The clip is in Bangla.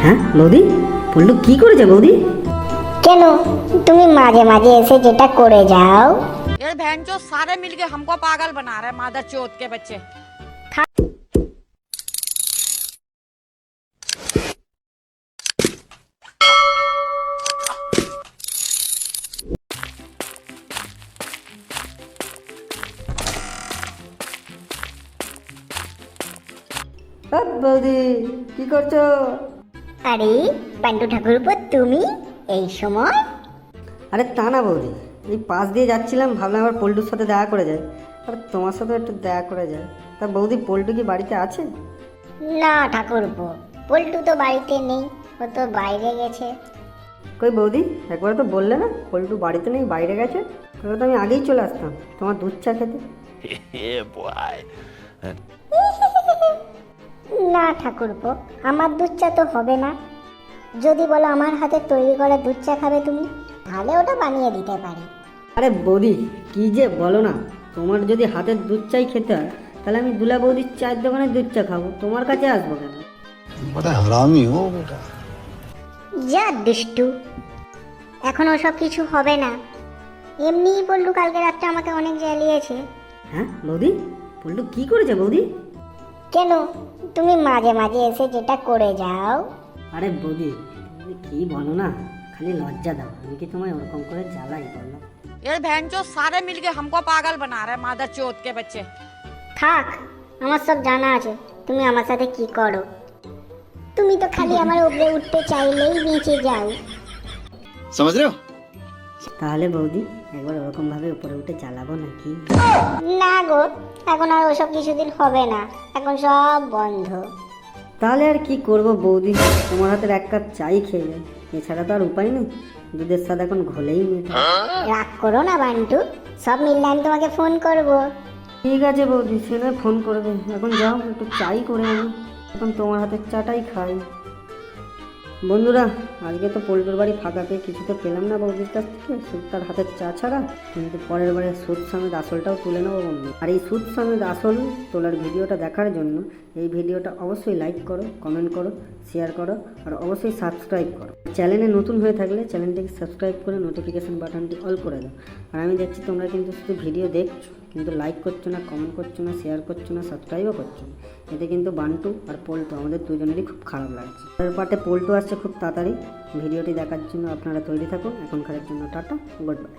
হ্যাঁ বৌদি, পল্লু কি করেছে বৌদি? কেন তুমি মাঝে মাঝে এসে যেটা করে যাও। ये भैंचो सारे मिलके हमको पागल बना रहे मादर चौथ के बच्चे। বৌদি কি করছো? আরে পান্ডু ঠাকুরপো, তুমি এই সময়? আরে তা না বৌদি, এই পাশ দিয়ে যাচ্ছিলাম, ভাবলাম আবার পল্টুর সাথে দেখা করে যায়, আর তোমার সাথে একটু দেখা করে যায়। তা বৌদি, পল্টু কি বাড়িতে আছে? না ঠাকুরপো, পল্টু তো বাড়িতে নেই, ও তো বাইরে গেছে। কই বৌদি, একবার তো বললে না পল্টু বাড়িতে নেই, বাইরে গেছে? তাহলে তো আমি আগেই চলে আসতাম তোমার দুধ চা খেতে। না ঠাকুরপো, আমার দুধ চা তো হবে না। যদি বলো আমার হাতে তৈরি করা দুধ চা খাবে তুমি, তাহলে ওটা বানিয়ে দিতে পারি। আরে বৌদি কি যে বলো না, তোমার যদি হাতের দুধ চাই খেতে হয় তাহলে আমি দুলা বৌদির চায়ের দোকানে দুধ চা খাবো, তোমার কাছে আসবো কেন? बड़ा हरामी हो बेटा। যা দুষ্টু, এখন ওসব কিছু হবে না। এমনিই পল্টু কালকে রাতটা আমাকে অনেক জ্বালিয়েছে। হ্যাঁ বৌদি, পল্টু কি করেছে বৌদি? কেন তুমি মাঝে মাঝে এসে যেটা করে যাও। আরে বৌদি, তুমি কি বলো না, খালি লজ্জা দাও। আমি কি তোমায় ওরকম করে জ্বালাই বলো? ये भैंचो सारे मिलके हमको पागल बना रहे मादर चौथ के बच्चे। থাক, আমার সব জানা আছে তুমি আমার সাথে কি করো। তুমি তো খালি আমার উপরে উঠতে চাইলেই নিচে যাও। समझ रहे हो? তাহলে বৌদি একবার ওরকম ভাবে উপরে উঠে জ্বালাবো নাকি? না গো, এখন আর ওসব কিছুদিন হবে না, এখন সব বন্ধ। তাহলে আর কি করব বৌদি, তোমার হাতের এক কাপ চাই খেয়ে যাই, এছাড়া তো আর উপায় নেই। দুধের স্বাদ এখন ঘোলেই মেটে। রাগ করো না বান্টু, সব মিললে আমি তোমাকে ফোন করব। ঠিক আছে বৌদি, সেটা ফোন করবে। এখন যাও একটু চাই করে আনো, এখন তোমার হাতের চাটাই খাই। বন্ধুরা, আজকে তো পল্টুর বাড়ি ফাঁকা পেয়ে কিছু তো পেলাম না বৌদির কাছ থেকে, শুধু তার হাতের চা ছাড়া। কিন্তু পরের বারে সুদ সমেত আসলটাও তুলে নেবো বন্ধু। আর এই সুদ সমেত আসল তোলার ভিডিওটা দেখার জন্য এই ভিডিওটা অবশ্যই লাইক করো, কমেন্ট করো, শেয়ার করো, আর অবশ্যই সাবস্ক্রাইব করো। চ্যানেলে নতুন হয়ে থাকলে চ্যানেলটিকে সাবস্ক্রাইব করে নোটিফিকেশন বাটনটি অল করে দাও। আর আমি দেখছি তোমরা কিন্তু শুধু ভিডিও দেখছো, কিন্তু লাইক করছো না, কমেন্ট করছো না, শেয়ার করছো না, সাবস্ক্রাইবও করছো না। এতে কিন্তু বান্টু আর পল্টু আমাদের দুজনেরই খুব খারাপ লাগছে। পরের পার্টে পল্টু আসছে খুব তাড়াতাড়ি। ভিডিওটি দেখার জন্য আপনারা তৈরি থাকুন। এখনকারের জন্য টাটা, গুড বাই।